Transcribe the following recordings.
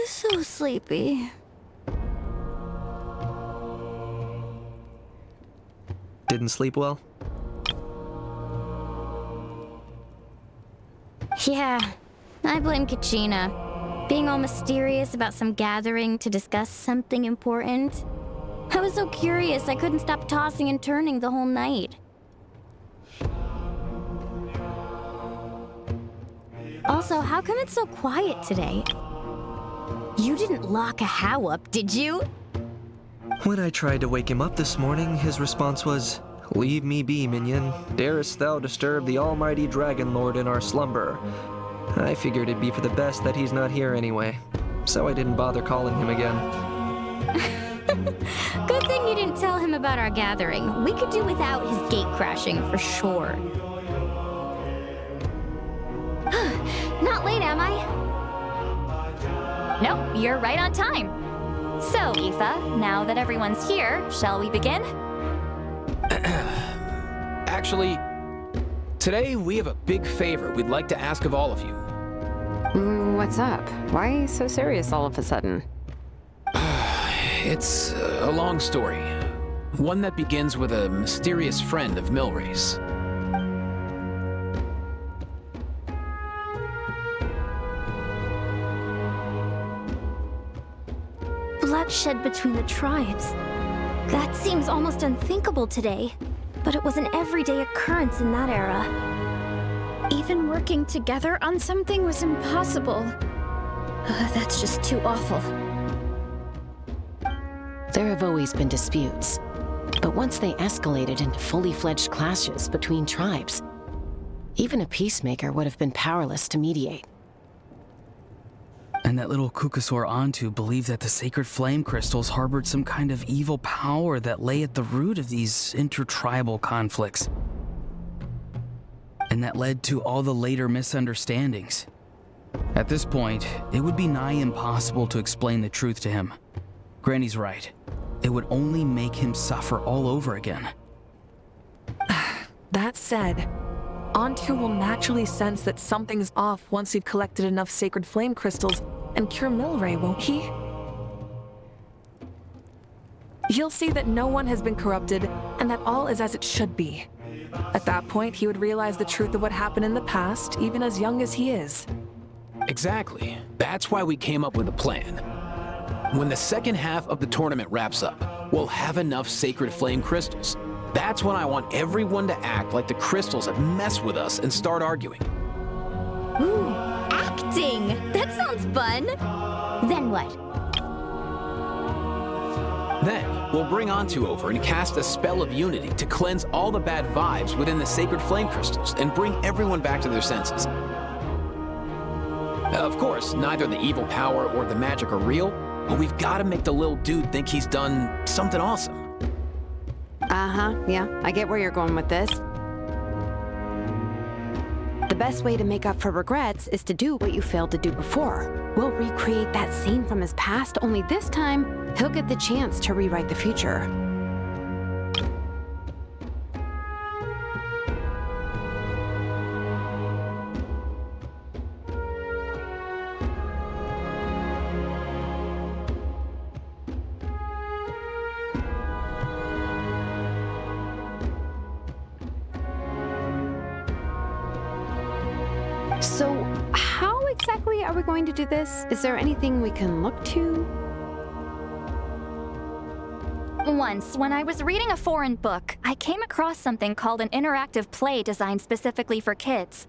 So sleepy. Didn't sleep well? Yeah, I blame Kachina. Being all mysterious about some gathering to discuss something important. I was so curious I couldn't stop tossing and turning the whole night. Also, how come it's so quiet today? You didn't lock a How up, did you? When I tried to wake him up this morning, his response was, "Leave me be, minion. Darest thou disturb the almighty Dragon Lord in our slumber?" I figured it'd be for the best that he's not here anyway, so I didn't bother calling him again. Good thing you didn't tell him about our gathering. We could do without his gate crashing for sure. Not late, am I? Nope, you're right on time. So, Aoife, now that everyone's here, shall we begin? Actually, today we have a big favor we'd like to ask of all of you. What's up? Why so serious all of a sudden? It's a long story. One that begins with a mysterious friend of Milray's. Bloodshed between the tribes. That seems almost unthinkable today, but it was an everyday occurrence in that era. Even working together on something was impossible. That's just too awful. There have always been disputes, but once they escalated into fully fledged clashes between tribes, even a peacemaker would have been powerless to mediate. And that little Kukasor Antu believed that the sacred flame crystals harbored some kind of evil power that lay at the root of these intertribal conflicts. And that led to all the later misunderstandings. At this point, it would be nigh impossible to explain the truth to him. Granny's right. It would only make him suffer all over again. That said, Antu will naturally sense that something's off once we've collected enough sacred flame crystals and cure Milray, won't he? He'll see that no one has been corrupted and that all is as it should be. At that point, he would realize the truth of what happened in the past, even as young as he is. Exactly. That's why we came up with a plan. When the second half of the tournament wraps up, we'll have enough sacred flame crystals. That's when I want everyone to act like the crystals have messed with us and start arguing. Ooh, acting! That sounds fun! Then what? Then, we'll bring Antu over and cast a spell of unity to cleanse all the bad vibes within the sacred flame crystals and bring everyone back to their senses. Of course, neither the evil power or the magic are real, but we've got to make the little dude think he's done something awesome. Yeah, I get where you're going with this. The best way to make up for regrets is to do what you failed to do before. We'll recreate that scene from his past, only this time, he'll get the chance to rewrite the future. So, how exactly are we going to do this? Is there anything we can look to? Once, when I was reading a foreign book, I came across something called an interactive play designed specifically for kids.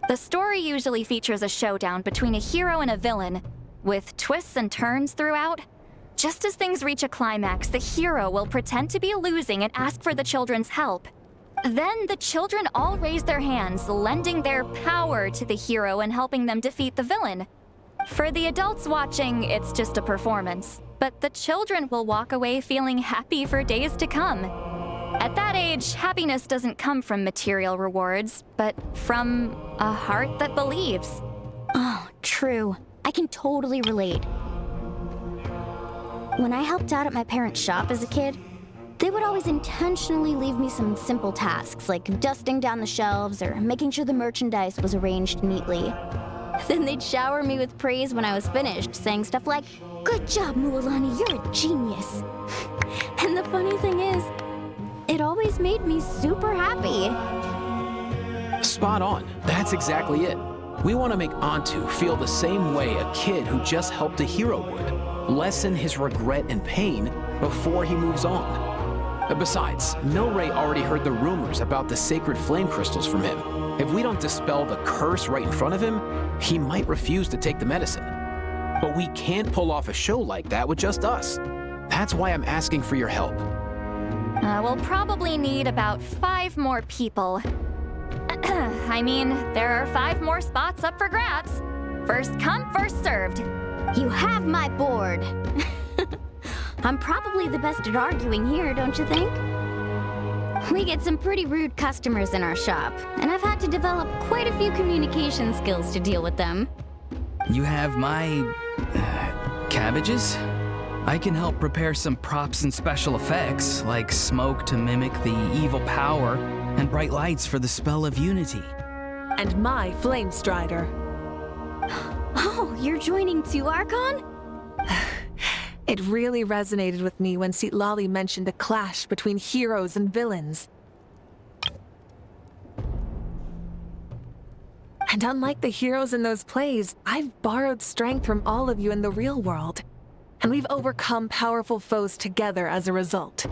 The story usually features a showdown between a hero and a villain, with twists and turns throughout. Just as things reach a climax, the hero will pretend to be losing and ask for the children's help. Then the children all raise their hands, lending their power to the hero and helping them defeat the villain. For the adults watching, it's just a performance, but the children will walk away feeling happy for days to come. At that age, happiness doesn't come from material rewards, but from a heart that believes. Oh, true. I can totally relate. When I helped out at my parents' shop as a kid, they would always intentionally leave me some simple tasks like dusting down the shelves or making sure the merchandise was arranged neatly. Then they'd shower me with praise when I was finished, saying stuff like, "Good job, Mualani, you're a genius." And the funny thing is, it always made me super happy. Spot on. That's exactly it. We want to make Antu feel the same way a kid who just helped a hero would. Lessen his regret and pain before he moves on. Besides, Milray already heard the rumors about the sacred flame crystals from him. If we don't dispel the curse right in front of him, he might refuse to take the medicine. But we can't pull off a show like that with just us. That's why I'm asking for your help. We'll probably need about 5 more people. I mean, there are 5 more spots up for grabs. First come, first served. You have my board. I'm probably the best at arguing here, don't you think? We get some pretty rude customers in our shop, and I've had to develop quite a few communication skills to deal with them. You have my... cabbages? I can help prepare some props and special effects, like smoke to mimic the evil power, and bright lights for the spell of unity. And my Flame Strider. Oh, you're joining too, Archon? It really resonated with me when Citlali mentioned a clash between heroes and villains. And unlike the heroes in those plays, I've borrowed strength from all of you in the real world. And we've overcome powerful foes together as a result.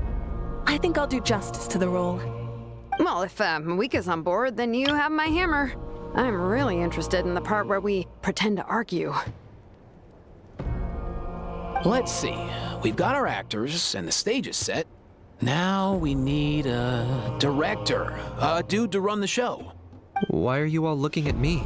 I think I'll do justice to the role. Well, if Mika's on board, then you have my hammer. I'm really interested in the part where we pretend to argue. Let's see. We've got our actors and the stage is set. Now we need a director, a dude to run the show. Why are you all looking at me?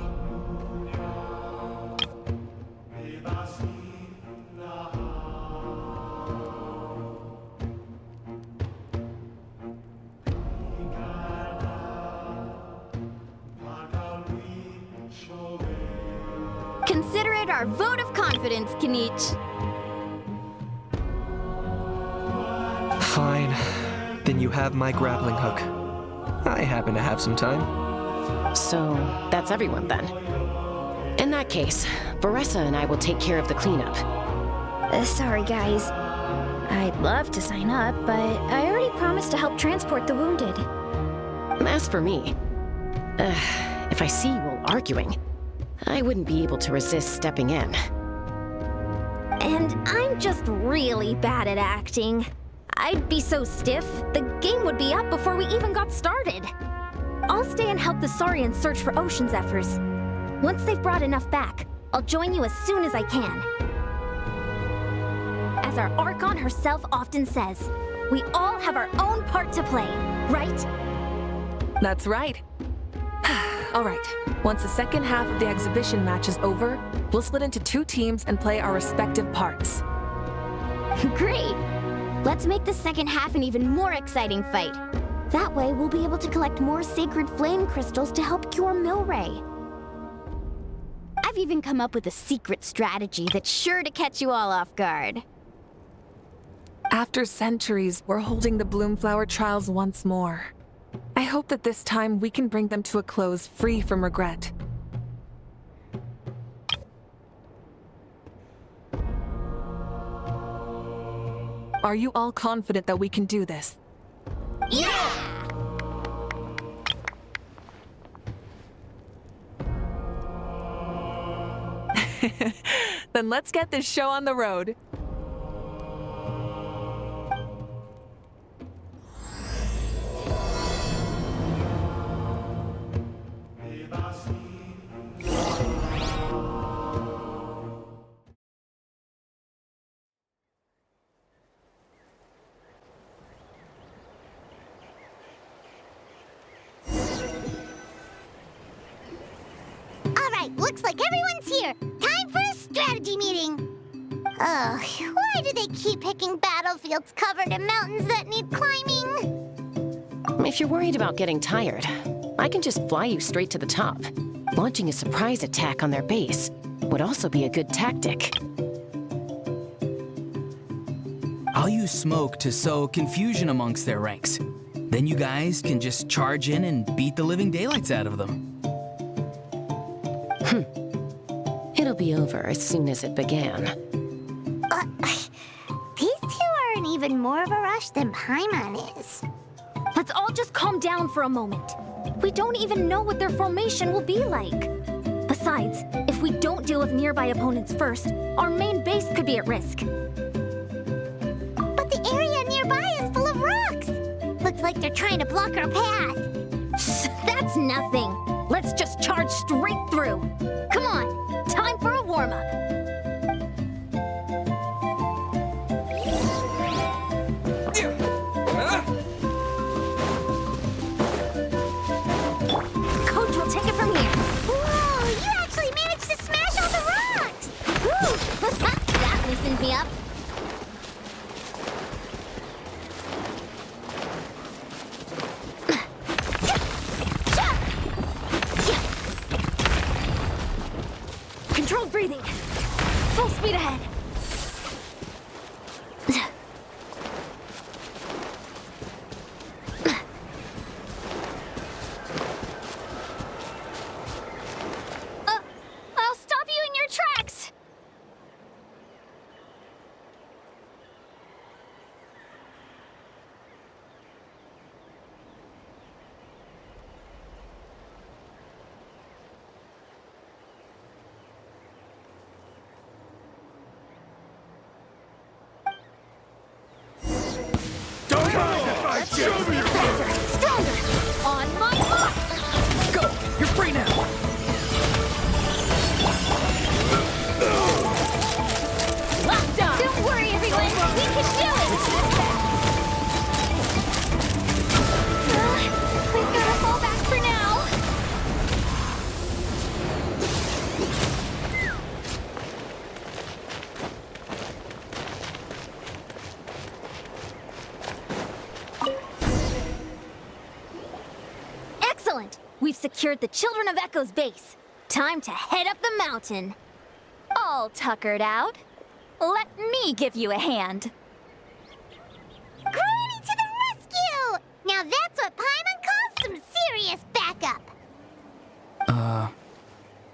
Consider it our vote of confidence, Kinich. Fine. Then you have my grappling hook. I happen to have some time. So, that's everyone then. In that case, Varessa and I will take care of the cleanup. Sorry, guys. I'd love to sign up, but I already promised to help transport the wounded. As for me, if I see you all arguing, I wouldn't be able to resist stepping in. And I'm just really bad at acting. I'd be so stiff, the game would be up before we even got started. I'll stay and help the Saurians search for Ocean Zephyrs. Once they've brought enough back, I'll join you as soon as I can. As our Archon herself often says, we all have our own part to play, right? That's right. All right, once the second half of the exhibition match is over, we'll split into 2 teams and play our respective parts. Great! Let's make the second half an even more exciting fight. That way, we'll be able to collect more sacred flame crystals to help cure Milray. I've even come up with a secret strategy that's sure to catch you all off guard. After centuries, we're holding the Bloomflower trials once more. I hope that this time we can bring them to a close free from regret. Are you all confident that we can do this? Yeah! Then let's get this show on the road. Looks like everyone's here. Time for a strategy meeting. Ugh, why do they keep picking battlefields covered in mountains that need climbing? If you're worried about getting tired, I can just fly you straight to the top. Launching a surprise attack on their base would also be a good tactic. I'll use smoke to sow confusion amongst their ranks. Then you guys can just charge in and beat the living daylights out of them. It'll be over as soon as it began. These two are in even more of a rush than Paimon is. Let's all just calm down for a moment. We don't even know what their formation will be like. Besides, if we don't deal with nearby opponents first, our main base could be at risk. But the area nearby is full of rocks. Looks like they're trying to block our path. That's nothing. Let's just charge straight through. Come on, time for a warm-up. Coach will take it from here. Whoa, you actually managed to smash all the rocks! Woo! That loosened me up. Controlled breathing. Full speed ahead. I'll stop you in your tracks! Stronger! On my mark! Go! You're free now! Locked on! Don't worry, everyone! We can do it! We've got to fall back for now! Excellent! We've secured the Children of Echo's base. Time to head up the mountain. All tuckered out. Let me give you a hand. Granny to the rescue! Now that's what Paimon calls some serious backup!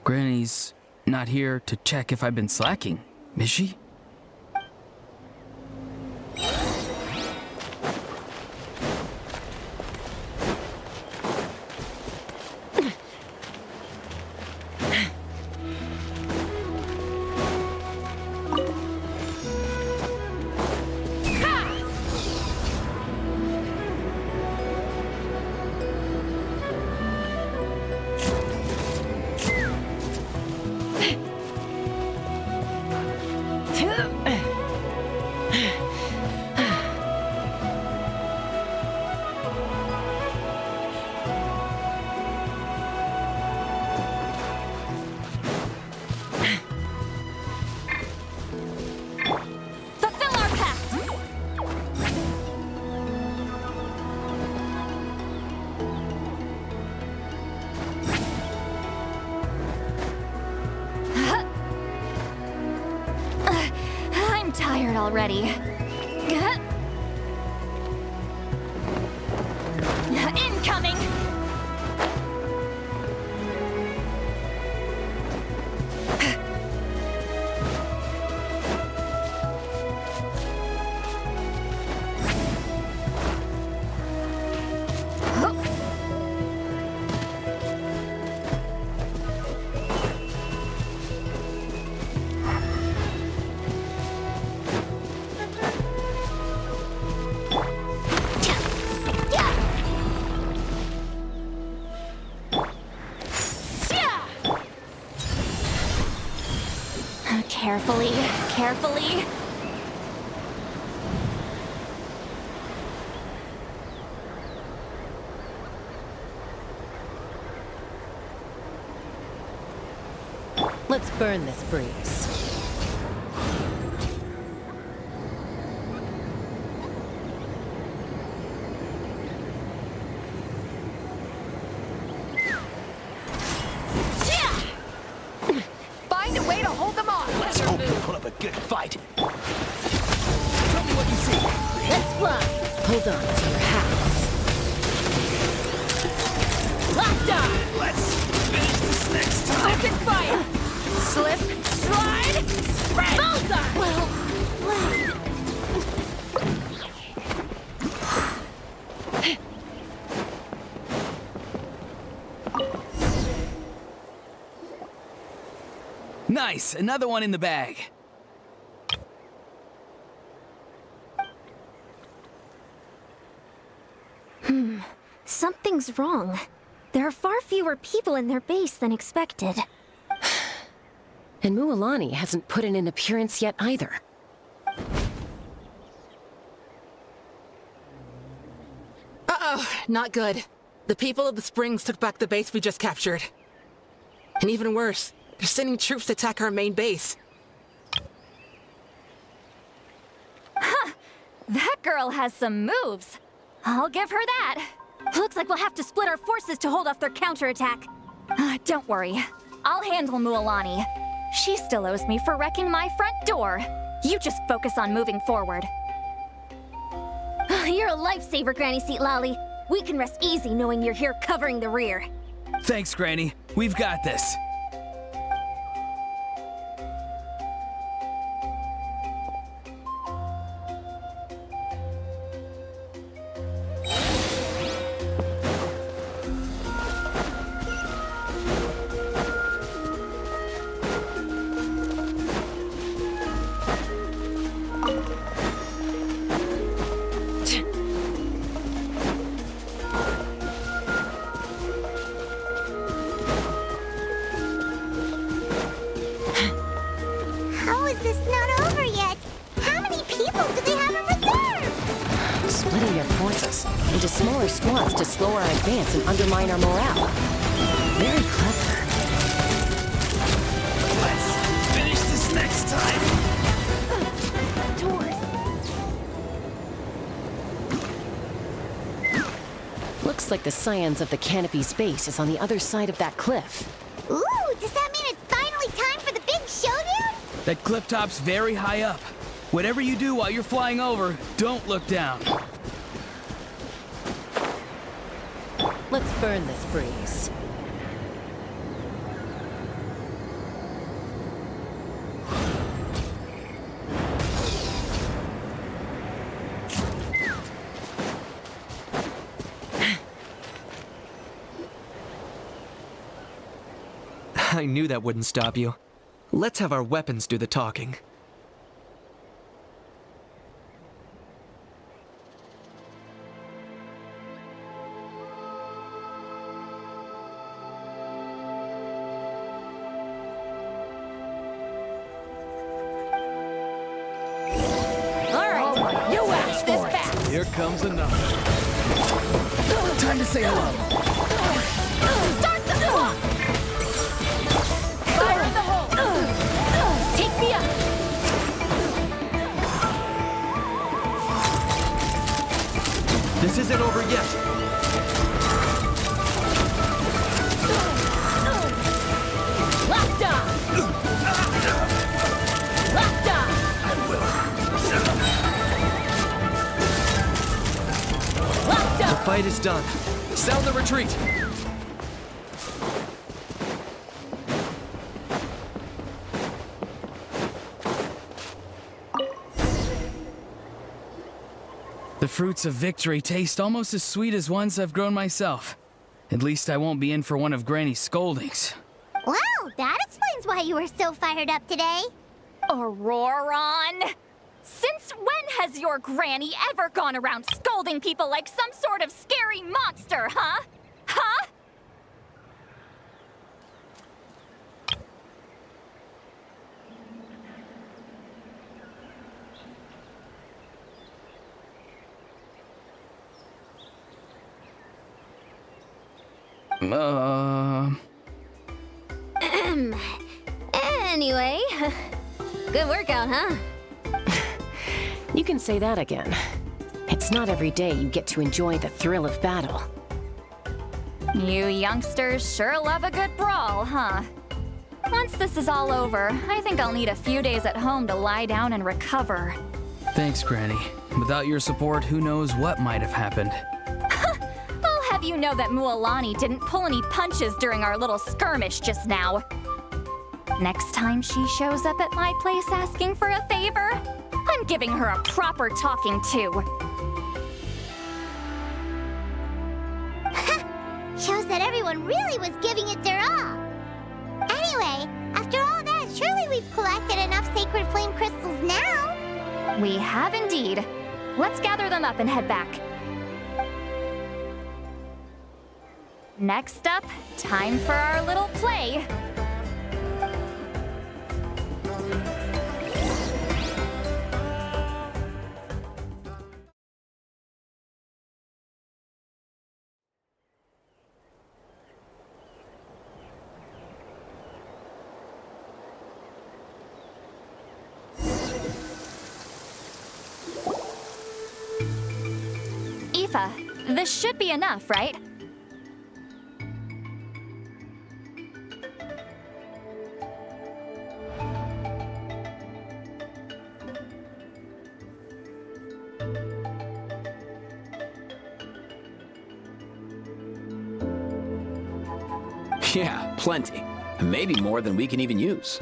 Granny's not here to check if I've been slacking, is she? Fulfill our pact! I'm tired already. Incoming! Carefully, carefully. Let's burn this breeze. Find a way to hold them off! Let's hope we put up a good fight. Tell me what you see. Let's fly! Hold on to your hats. Locked on! Let's finish this next time. Open fire! Slip, slide, spread! Bullseye! Well played. Nice, another one in the bag. Something's wrong. There are far fewer people in their base than expected. And Mualani hasn't put in an appearance yet either. Uh-oh, not good. The people of the Springs took back the base we just captured. And even worse, they're sending troops to attack our main base. That girl has some moves. I'll give her that. Looks like we'll have to split our forces to hold off their counterattack. Don't worry. I'll handle Mualani. She still owes me for wrecking my front door. You just focus on moving forward. You're a lifesaver, Granny Seat Lolly. We can rest easy knowing you're here covering the rear. Thanks, Granny. We've got this. How is this not over yet? How many people do they have in reserve? Splitting their forces into smaller squads to slow our advance and undermine our morale. Very clever. Let's finish this next time. Looks like the Scions of the Canopy's base is on the other side of that cliff. Ooh, does that mean it's finally time for the big showdown? That cliff top's very high up. Whatever you do while you're flying over, don't look down. Let's burn this breeze. I knew that wouldn't stop you. Let's have our weapons do the talking. Alright, you asked this back! Here comes another. Time to say hello. Start the clock! Fire in the hole! Take me up! This isn't over yet. Locked on! Locked on! Locked The on! fight is done. Sound the retreat. The fruits of victory taste almost as sweet as ones I've grown myself. At least I won't be in for one of Granny's scoldings. Wow, that explains why you were so fired up today. Auroron! Since when has your granny ever gone around scolding people like some sort of scary monster, huh? Huh? Anyway, good workout, huh? You can say that again. It's not every day you get to enjoy the thrill of battle. You youngsters sure love a good brawl, huh? Once this is all over, I think I'll need a few days at home to lie down and recover. Thanks, Granny. Without your support, who knows what might have happened. I'll have you know that Mualani didn't pull any punches during our little skirmish just now. Next time she shows up at my place asking for a favor, I'm giving her a proper talking to. Shows that everyone really was giving it their all. Anyway, after all that, surely we've collected enough sacred flame crystals now. We have indeed. Let's gather them up and head back. Next up, time for our little play. Aoife, this should be enough, right? Yeah, plenty. Maybe more than we can even use.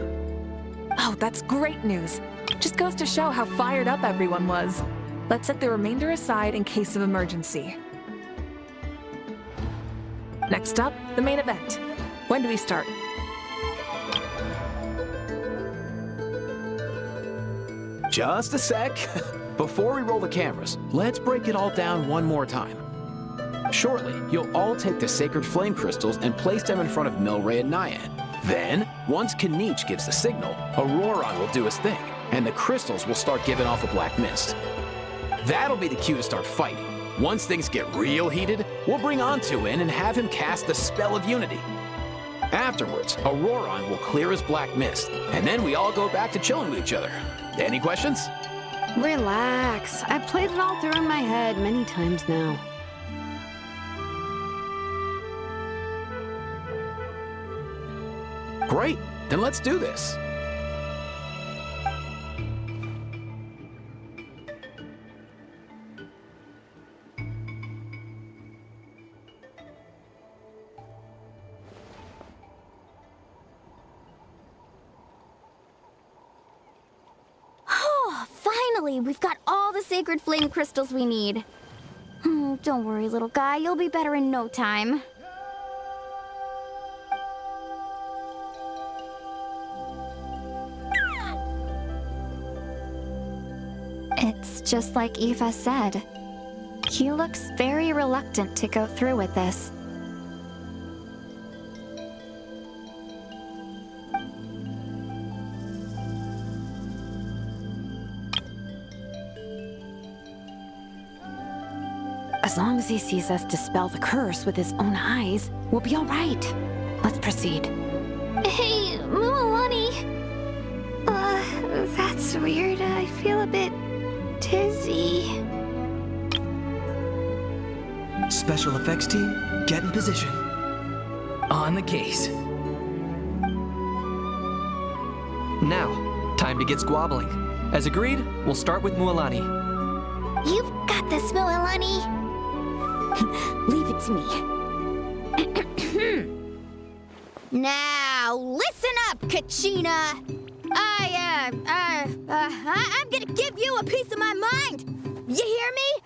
Oh, that's great news. Just goes to show how fired up everyone was. Let's set the remainder aside in case of emergency. Next up, the main event. When do we start? Just a sec. Before we roll the cameras, let's break it all down one more time. Shortly, you'll all take the sacred flame crystals and place them in front of Milray and Nyan. Then, once Kinich gives the signal, Auroron will do his thing, and the crystals will start giving off a black mist. That'll be the cue to start fighting. Once things get real heated, we'll bring Onto in and have him cast the Spell of Unity. Afterwards, Auroron will clear his black mist, and then we all go back to chilling with each other. Any questions? Relax. I've played it all through in my head many times now. Great, then let's do this. Oh, finally! We've got all the sacred flame crystals we need. Don't worry, little guy. You'll be better in no time. It's just like Aoife said. He looks very reluctant to go through with this. As long as he sees us dispel the curse with his own eyes, we'll be all right. Let's proceed. Hey, Mualani! That's weird. I feel a bit dizzy. Special effects team, get in position. On the case. Now, time to get squabbling. As agreed, we'll start with Mualani. You've got this, Mualani. Leave it to me. Now, listen up, Kachina. I'm gonna give you a piece of my mind. You hear me?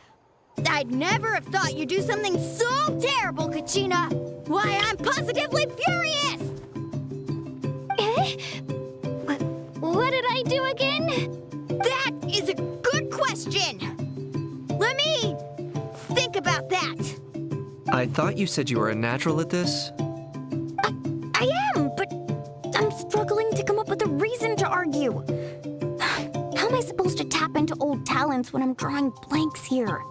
I'd never have thought you'd do something so terrible, Kachina. Why, I'm positively furious! What did I do again? That is a good question. Let me think about that. I thought you said you were a natural at this. I am, but I'm struggling to come up with a reason to argue. How am I supposed to tap into old talents when I'm drawing blanks here?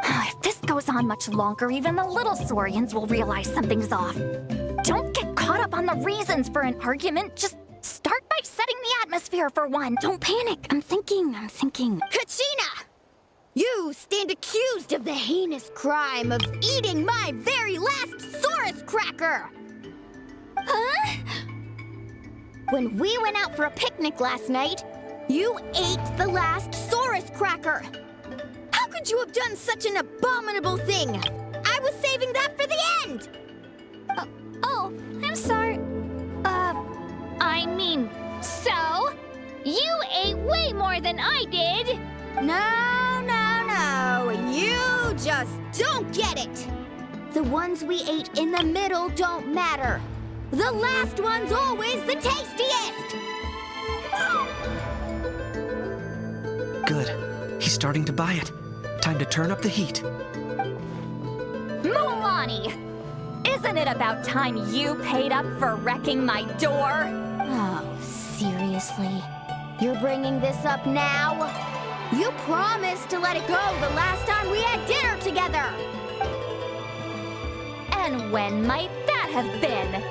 If this goes on much longer, even the little Saurians will realize something's off. Don't get caught up on the reasons for an argument. Just start by setting the atmosphere for one. Don't panic. I'm thinking. Kachina! You stand accused of the heinous crime of eating my very last Saurus cracker! Huh? When we went out for a picnic last night, you ate the last Saurus cracker! How could you have done such an abominable thing? I was saving that for the end! Oh, I'm Sorry. I mean, so? You ate way more than I did! No, no, no. You just don't get it! The ones we ate in the middle don't matter. The last one's always the tastiest! Good. He's starting to buy it. Time to turn up the heat. Mualani! Isn't it about time you paid up for wrecking my door? Oh, seriously? You're bringing this up now? You promised to let it go the last time we had dinner together! And when might that have been?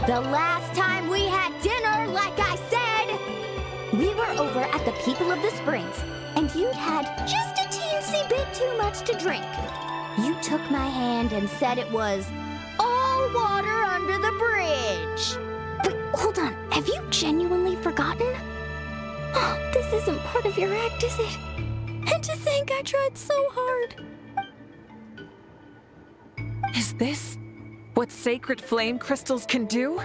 The last time we had dinner, like I said! We were over at the People of the Springs, and you'd had just a teensy bit too much to drink. You took my hand and said it was all water under the bridge. But hold on, have you genuinely forgotten? Oh, this isn't part of your act, is it? And to think I tried so hard. Is this what sacred flame crystals can do?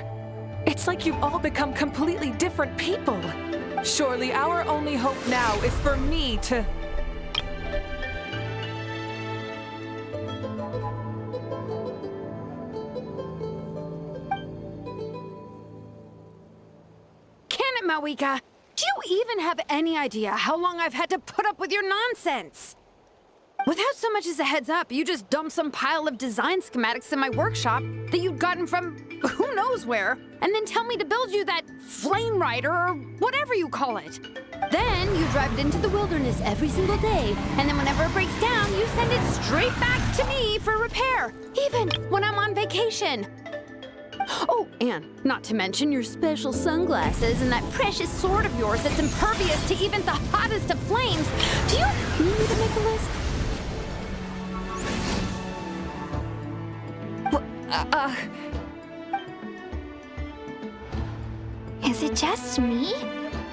It's like you've all become completely different people. Surely our only hope now is for me to... Mawika, do you even have any idea how long I've had to put up with your nonsense? Without so much as a heads up, you just dumped some pile of design schematics in my workshop that you'd gotten from who knows where, and then tell me to build you that flame rider or whatever you call it. Then you drive it into the wilderness every single day, and then whenever it breaks down, you send it straight back to me for repair, even when I'm on vacation. Oh, and not to mention your special sunglasses and that precious sword of yours that's impervious to even the hottest of flames. Do you need me to make a list? Is it just me?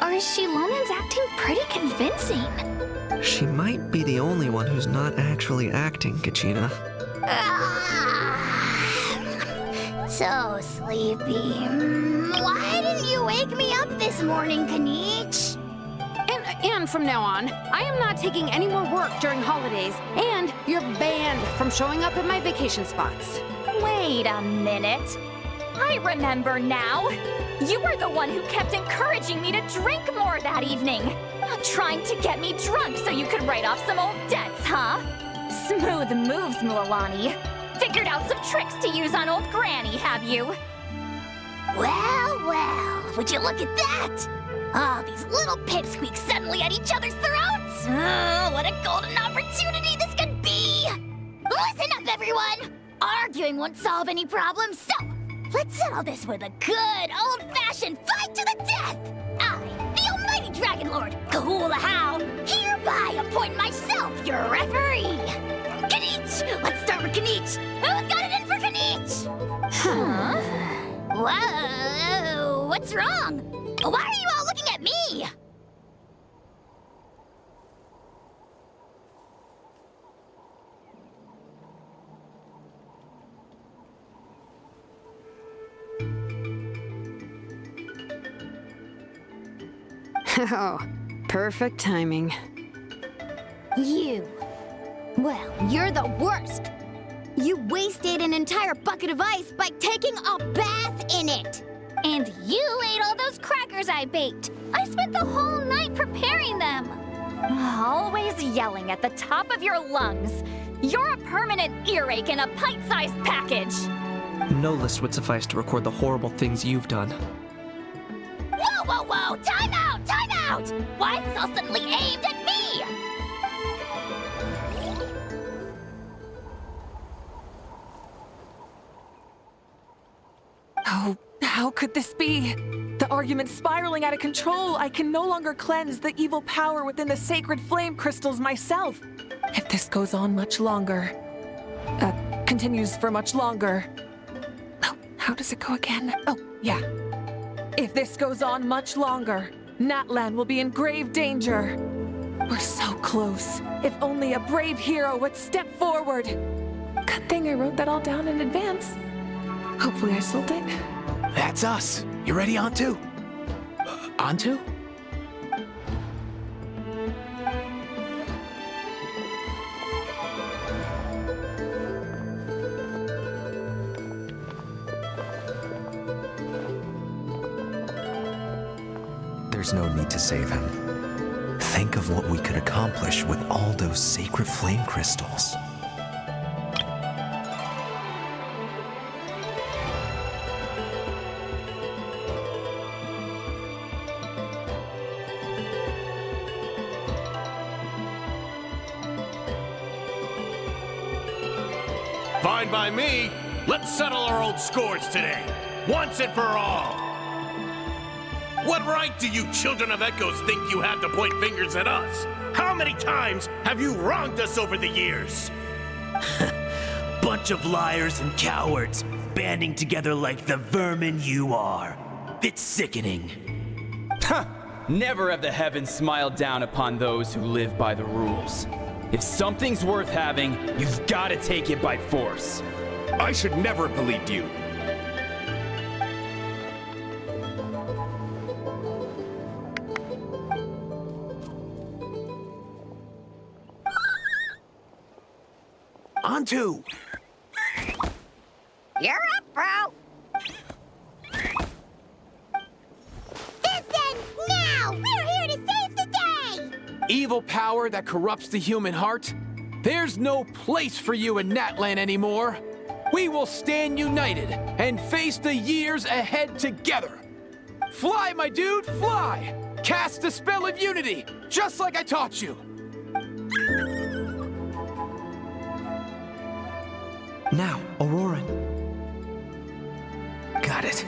Or is Shilonen's acting pretty convincing? She might be the only one who's not actually acting, Kachina. So sleepy. Why didn't you wake me up this morning, Kanich? And from now on, I am not taking any more work during holidays, and you're banned from showing up at my vacation spots. Wait a minute. I remember now. You were the one who kept encouraging me to drink more that evening. Trying to get me drunk so you could write off some old debts, huh? Smooth moves, Mualani. Figured out some tricks to use on old Granny, have you? Well, well, would you look at that? Oh, these little pipsqueaks suddenly at each other's throats! Oh, what a golden opportunity this could be! Listen up, everyone! Arguing won't solve any problems, so let's settle this with a good, old-fashioned fight to the death! I, the almighty Dragon Lord, Kahula-How, hereby appoint myself your referee! Kanich! Let's start with Kanich! Who's got it in for Kanich? Huh? Whoa, what's wrong? Why are you all looking at me? Oh, perfect timing. You. Well, you're the worst. You wasted an entire bucket of ice by taking a bath in it. And you ate all those crackers I baked. I spent the whole night preparing them. Always yelling at the top of your lungs. You're a permanent earache in a pint-sized package. No list would suffice to record the horrible things you've done. Whoa, whoa, whoa! Time out! Time out! Why is this all suddenly aimed at me? Oh, how could this be? The argument's spiraling out of control. I can no longer cleanse the evil power within the sacred flame crystals myself. If this goes on much longer, continues for much longer. Oh, how does it go again? Oh, yeah. If this goes on much longer, Natlan will be in grave danger. We're so close. If only a brave hero would step forward. Good thing I wrote that all down in advance. Hopefully I sold it. That's us. You ready, Antu? Antu? There's no need to save him. Think of what we could accomplish with all those sacred flame crystals. Fine by me. Let's settle our old scores today, once and for all. What right do you children of Echoes think you have to point fingers at us? How many times have you wronged us over the years? Bunch of liars and cowards, banding together like the vermin you are. It's sickening. Huh! Never have the heavens smiled down upon those who live by the rules. If something's worth having, you've got to take it by force. I should never have believed you. Antu! You're up, bro! This ends now! We're here to save the day! Evil power that corrupts the human heart? There's no place for you in Natlan anymore. We will stand united and face the years ahead together. Fly, my dude, fly! Cast the spell of unity, just like I taught you. Now, Auroran. Got it.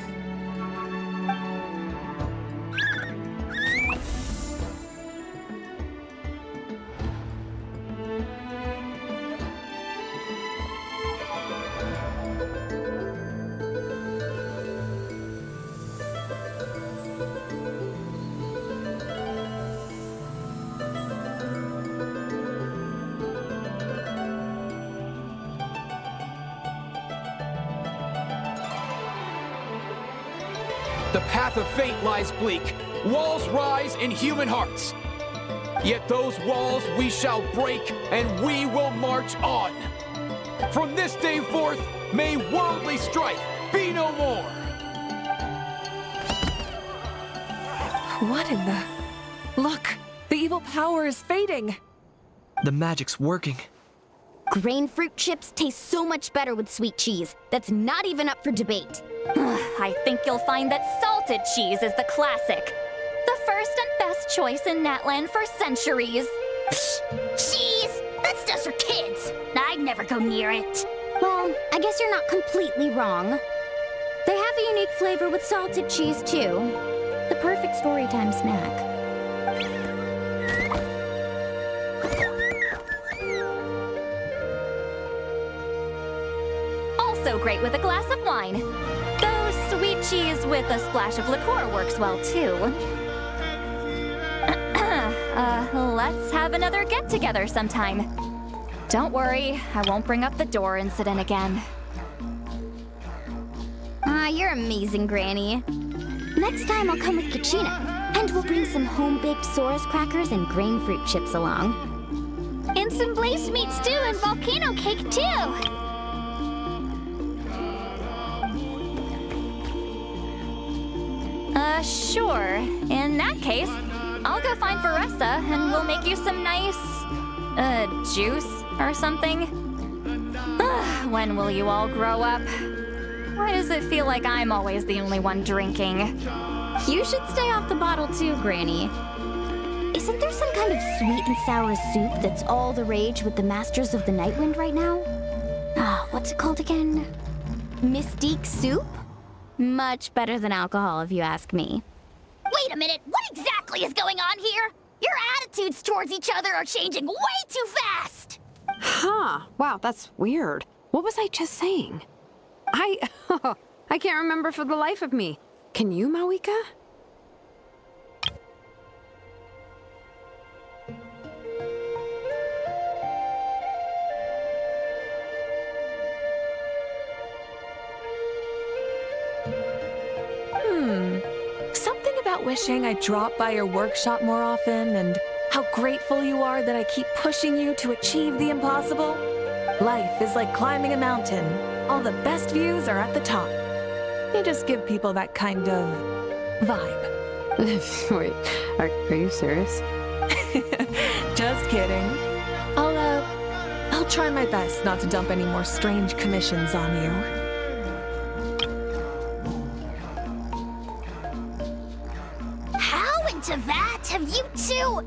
The path of fate lies bleak. Walls rise in human hearts. Yet those walls we shall break, and we will march on. From this day forth, may worldly strife be no more. What in the... Look! The evil power is fading! The magic's working. Grain fruit chips taste so much better with sweet cheese. That's not even up for debate. I think you'll find that salted cheese is the classic. The first and best choice in Natlan for centuries. Cheese! That's just for kids. I'd never go near it. Well, I guess you're not completely wrong. They have a unique flavor with salted cheese, too. The perfect storytime snack. Also great with a glass of wine. Though sweet cheese with a splash of liqueur works well, too. Let's have another get-together sometime. Don't worry, I won't bring up the door incident again. You're amazing, Granny. Next time I'll come with Kachina, and we'll bring some home-baked Saurus crackers and grain fruit chips along. And some blaze meat stew and volcano cake, too! Sure. In that case, I'll go find Veressa and we'll make you some nice, juice or something. When will you all grow up? Why does it feel like I'm always the only one drinking? You should stay off the bottle too, Granny. Isn't there some kind of sweet and sour soup that's all the rage with the Masters of the Nightwind right now? What's it called again? Mystique soup? Much better than alcohol, if you ask me. Wait a minute, what exactly is going on here? Your attitudes towards each other are changing way too fast! Huh. Wow, that's weird. What was I just saying? I can't remember for the life of me. Can you, Mawika? wishing I dropped by your workshop more often and how grateful you are that I keep pushing you to achieve the impossible? Life is like climbing a mountain. All the best views are at the top. You just give people that kind of vibe. Wait, are you serious? Just kidding. I'll try my best not to dump any more strange commissions on you. How into that have you two...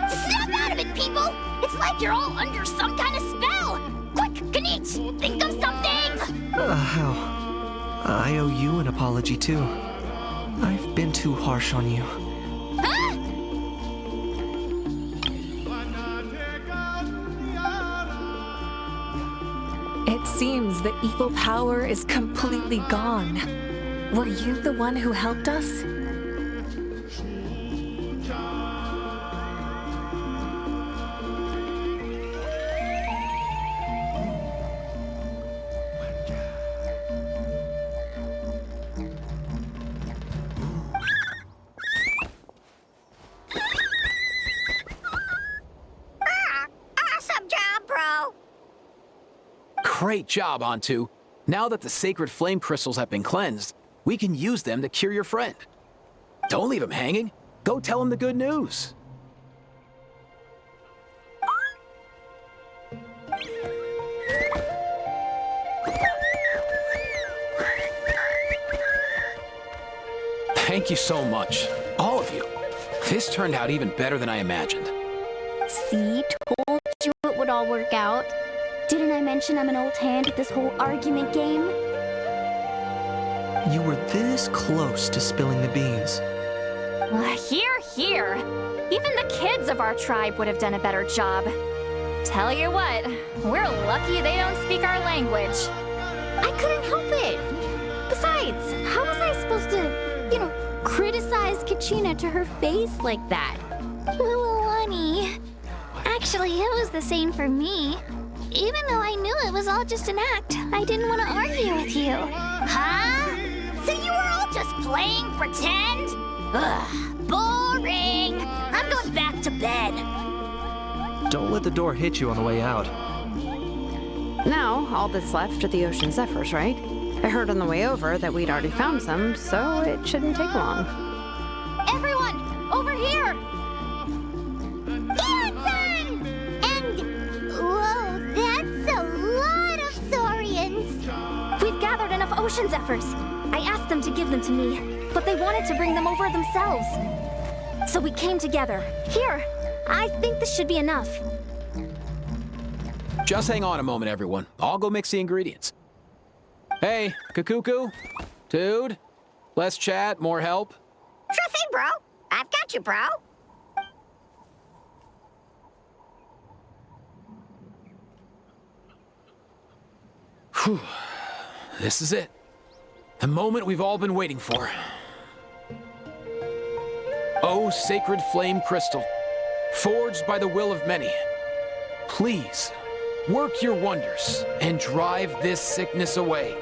Snap out of it, people! It's like you're all under some kind of spell! Quick, Kanich, think of something! How? I owe you an apology too. I've been too harsh on you. Huh? It seems the evil power is completely gone. Were you the one who helped us? Awesome job, bro! Great job, Antu. Now that the sacred flame crystals have been cleansed, we can use them to cure your friend. Don't leave him hanging. Go tell him the good news. Thank you so much, all of you. This turned out even better than I imagined. See, told you it would all work out. Didn't I mention I'm an old hand at this whole argument game? You were this close to spilling the beans. Hear, hear. Even the kids of our tribe would have done a better job. Tell you what, we're lucky they don't speak our language. I couldn't help it. Besides, how was I supposed to, criticize Kachina to her face like that? Lualani. Actually, it was the same for me. Even though I knew it was all just an act, I didn't want to argue with you. Huh? So you were all just playing pretend? Ugh, boring. I'm going back to bed. Don't let the door hit you on the way out. Now, all that's left are the Ocean Zephyrs, right? I heard on the way over that we'd already found some, so it shouldn't take long. Everyone, over here! Ian-san! And... whoa, that's a lot of Saurians. We've gathered enough Ocean Zephyrs. I asked them to give them to me, but they wanted to bring them over themselves. So we came together. Here, I think this should be enough. Just hang on a moment, everyone. I'll go mix the ingredients. Hey, Kakuku? Dude? Less chat, more help? Sure thing, bro. I've got you, bro. Whew. This is it. The moment we've all been waiting for. Oh, sacred flame crystal, forged by the will of many, please, work your wonders and drive this sickness away.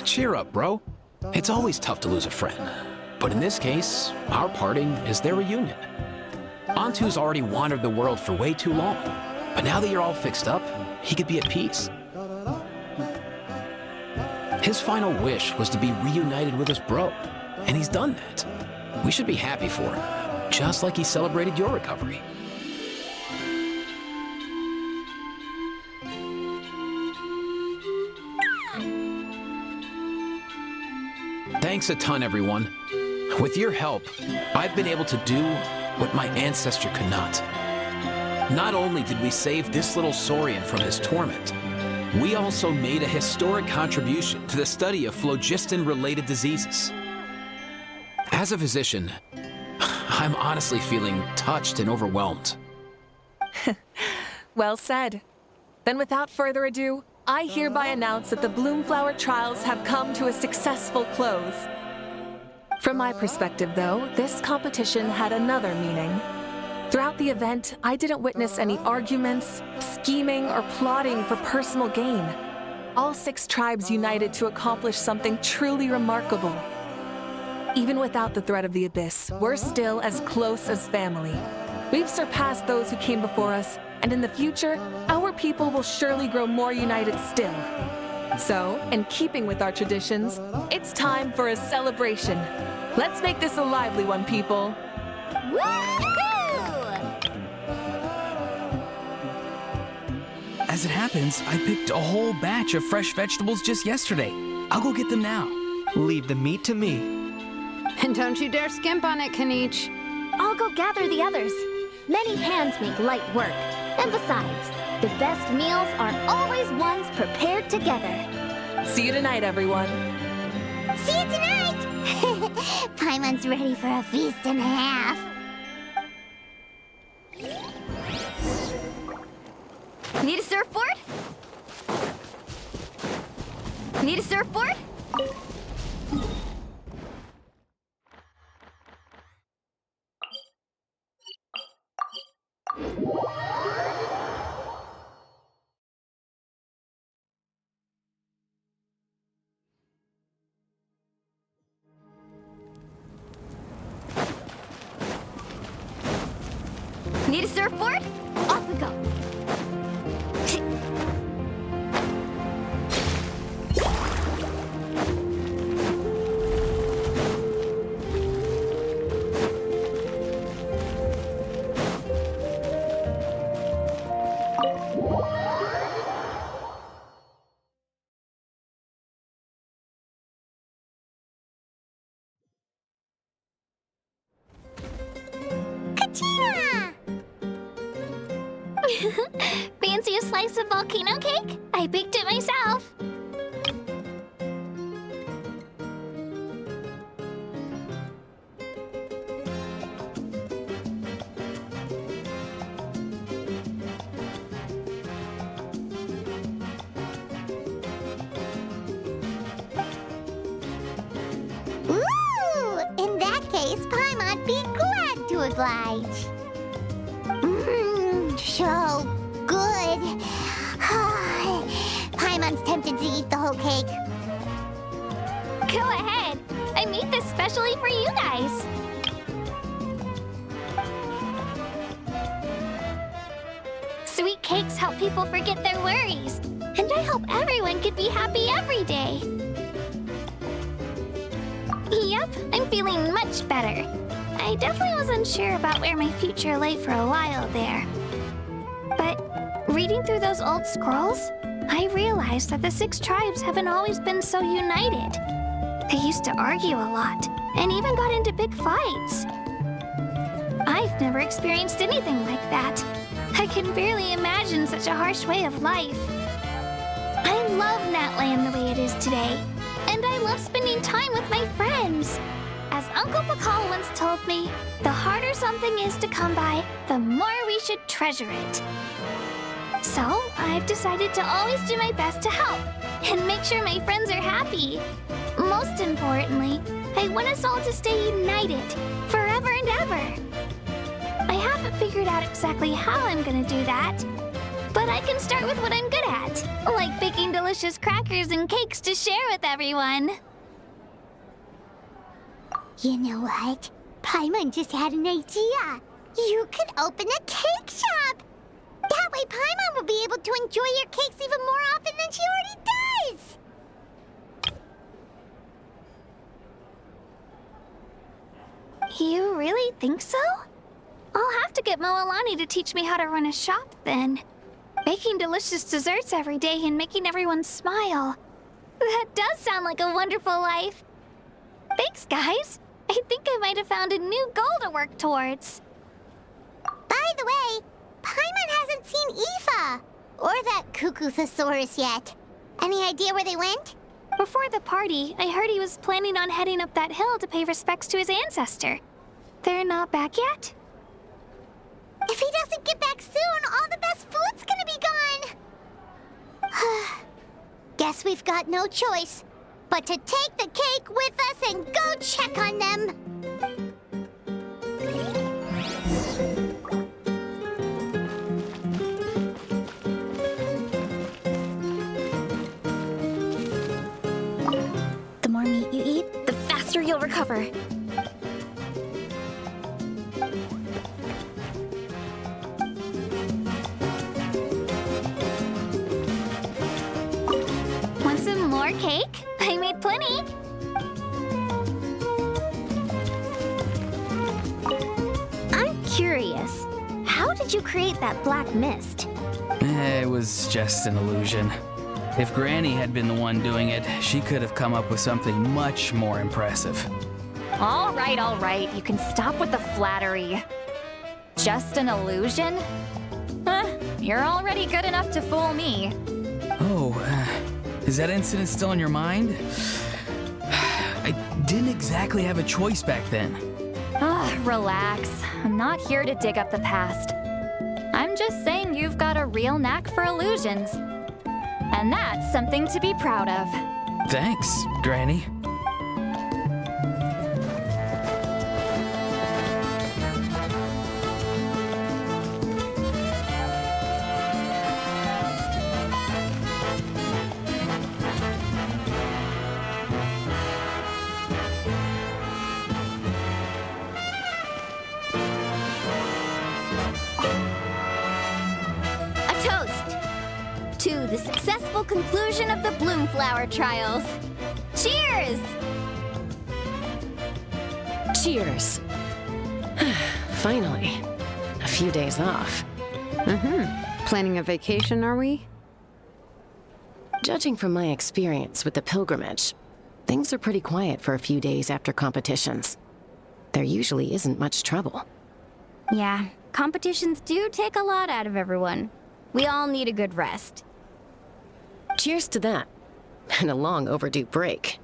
Cheer up, bro. It's always tough to lose a friend. But in this case, our parting is their reunion. Antu's already wandered the world for way too long. But now that you're all fixed up, he could be at peace. His final wish was to be reunited with his bro, and he's done that. We should be happy for him, just like he celebrated your recovery. Thanks a ton, everyone. With your help, I've been able to do what my ancestor could not. Not only did we save this little saurian from his torment, we also made a historic contribution to the study of phlogiston-related diseases. As a physician, I'm honestly feeling touched and overwhelmed. Well said. Then without further ado, I hereby announce that the Bloomflower trials have come to a successful close. From my perspective, though, this competition had another meaning. Throughout the event, I didn't witness any arguments, scheming, or plotting for personal gain. All 6 tribes united to accomplish something truly remarkable. Even without the threat of the Abyss, we're still as close as family. We've surpassed those who came before us, and in the future, our people will surely grow more united still. So, in keeping with our traditions, it's time for a celebration. Let's make this a lively one, people. As it happens, I picked a whole batch of fresh vegetables just yesterday. I'll go get them now. Leave the meat to me. And don't you dare skimp on it, Kanich. I'll go gather the others. Many hands make light work. And besides, the best meals are always ones prepared together. See you tonight, everyone. See you tonight! Paimon's ready for a feast and a half. Need a surfboard? Need a surfboard? Need a surfboard? Off we go. Fancy a slice of volcano cake? I baked it myself. Ooh! In that case, Paimon'd be glad to oblige. So good. Paimon's tempted to eat the whole cake. Go ahead. I made this specially for you guys. Sweet cakes help people forget their worries. And I hope everyone could be happy every day. Yep, I'm feeling much better. I definitely wasn't sure about where my future lay for a while there. But reading through those old scrolls, I realized that the 6 tribes haven't always been so united. They used to argue a lot, and even got into big fights. I've never experienced anything like that. I can barely imagine such a harsh way of life. I love Natlan the way it is today, and I love spending time with my friends. As Uncle Pakal once told me, the harder something is to come by, the more we should treasure it. So, I've decided to always do my best to help, and make sure my friends are happy. Most importantly, I want us all to stay united, forever and ever. I haven't figured out exactly how I'm gonna do that, But I can start with what I'm good at, like baking delicious crackers and cakes to share with everyone. You know what? Paimon just had an idea. You could open a cake shop. That way Paimon will be able to enjoy your cakes even more often than she already does. You really think so? I'll have to get Moalani to teach me how to run a shop then. Baking delicious desserts every day and making everyone smile. That does sound like a wonderful life. Thanks, guys. I think I might have found a new goal to work towards. By the way, Paimon hasn't seen Aoife or that Cuckoo-thosaurus yet. Any idea where they went? Before the party, I heard he was planning on heading up that hill to pay respects to his ancestor. They're not back yet? If he doesn't get back soon, all the best food's gonna be gone. Guess we've got no choice but to take the cake with us and go check on them. The more meat you eat, the faster you'll recover. Want some more cake? I made plenty. I'm curious. How did you create that black mist? It was just an illusion. If Granny had been the one doing it, she could have come up with something much more impressive. All right. You can stop with the flattery. Just an illusion? Huh, you're already good enough to fool me. Oh, is that incident still on your mind? I didn't exactly have a choice back then. Relax. I'm not here to dig up the past. I'm just saying you've got a real knack for illusions. And that's something to be proud of. Thanks, Granny. To the successful conclusion of the Bloomflower trials. Cheers! Cheers. Finally. A few days off. Planning a vacation, are we? Judging from my experience with the pilgrimage, things are pretty quiet for a few days after competitions. There usually isn't much trouble. Yeah, competitions do take a lot out of everyone. We all need a good rest. Cheers to that. And a long overdue break.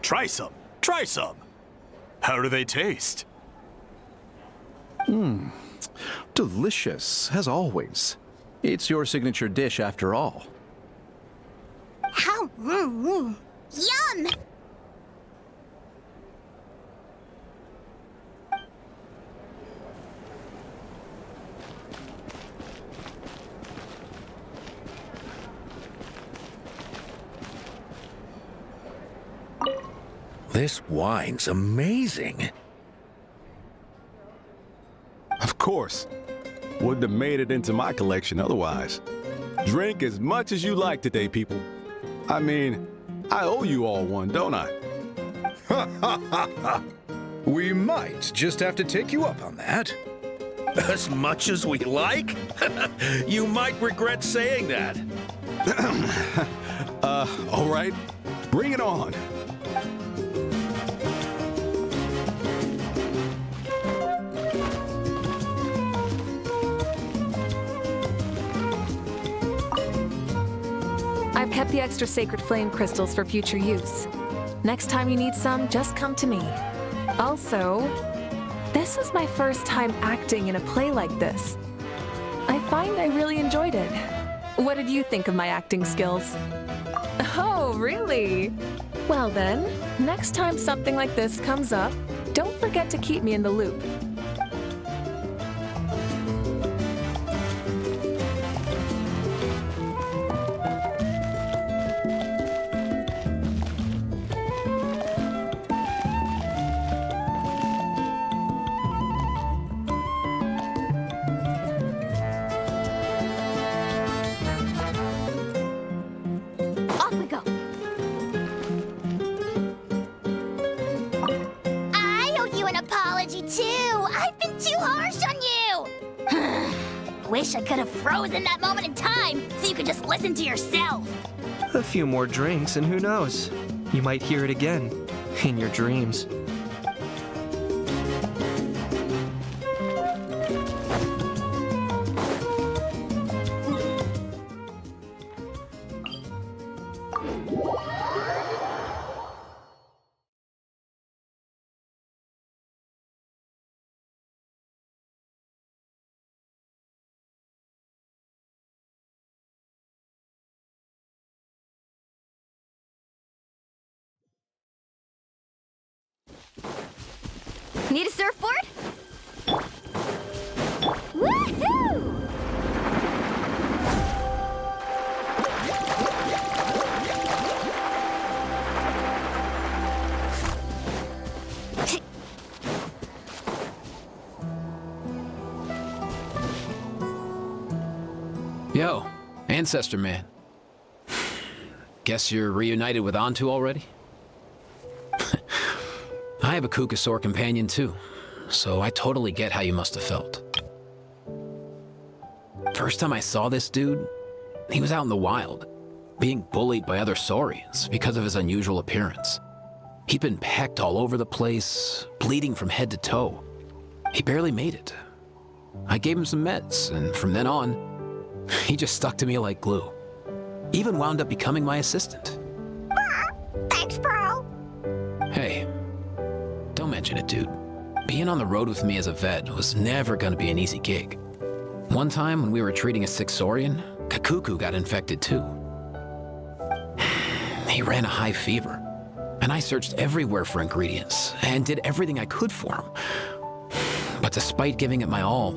Try some. Try some. How do they taste? Delicious, as always. It's your signature dish after all. How? Yum! This wine's amazing. Of course. Wouldn't have made it into my collection otherwise. Drink as much as you like today, people. I mean, I owe you all one, don't I? Ha ha ha ha! We might just have to take you up on that. As much as we like? You might regret saying that. All right. Bring it on. I've kept the extra sacred flame crystals for future use. Next time you need some, just come to me. Also, this is my first time acting in a play like this. I find I really enjoyed it. What did you think of my acting skills? Oh, really? Well then, next time something like this comes up, Don't forget to keep me in the loop. Off we go. I owe you an apology, too. I've been too harsh on you. Wish I could have frozen that moment in time so you could just listen to yourself. A few more drinks, and who knows? You might hear it again in your dreams. Need a surfboard? Woohoo! Yo, Ancestor Man. Guess you're reunited with Antu already? I have a Kukasaur companion too, so I totally get how you must have felt. First time I saw this dude, he was out in the wild, being bullied by other saurians because of his unusual appearance. He'd been pecked all over the place, bleeding from head to toe. He barely made it. I gave him some meds, and from then on, he just stuck to me like glue. Even wound up becoming my assistant. Thanks, bro. Hey, don't mention it, dude. Being on the road with me as a vet was never gonna be an easy gig. One time when we were treating a sick saurian, Kakuku got infected too. He ran a high fever, and I searched everywhere for ingredients and did everything I could for him. But despite giving it my all,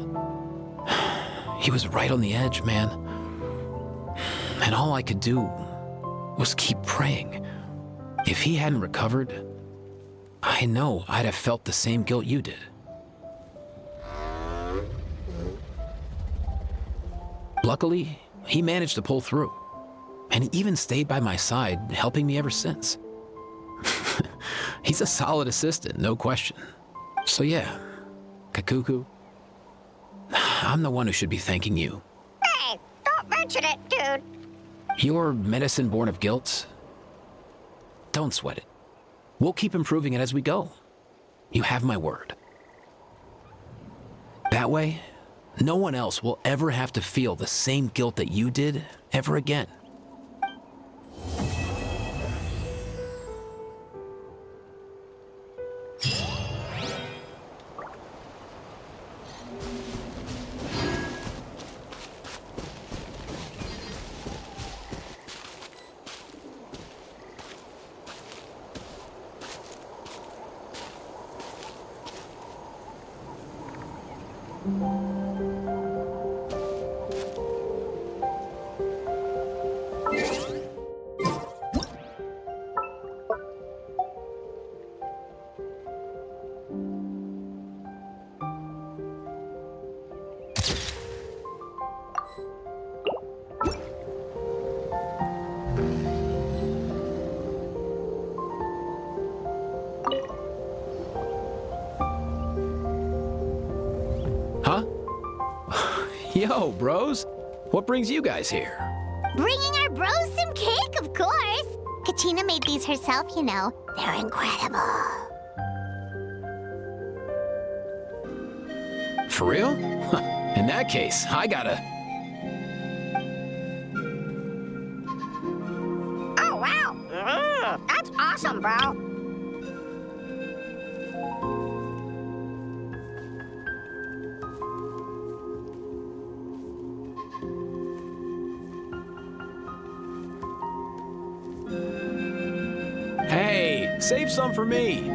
he was right on the edge, man. And all I could do was keep praying. If he hadn't recovered, I know I'd have felt the same guilt you did. Luckily, he managed to pull through, and he even stayed by my side, helping me ever since. He's a solid assistant, no question. So yeah, Kakuku, I'm the one who should be thanking you. Hey, don't mention it, dude. Your medicine born of guilt? Don't sweat it. We'll keep improving it as we go. You have my word. That way, no one else will ever have to feel the same guilt that you did ever again. Yo, bros. What brings you guys here? Bringing our bros some cake, of course. Kachina made these herself, you know. They're incredible. For real? In that case, I gotta... Oh, wow. That's awesome, bro. Hey, save some for me.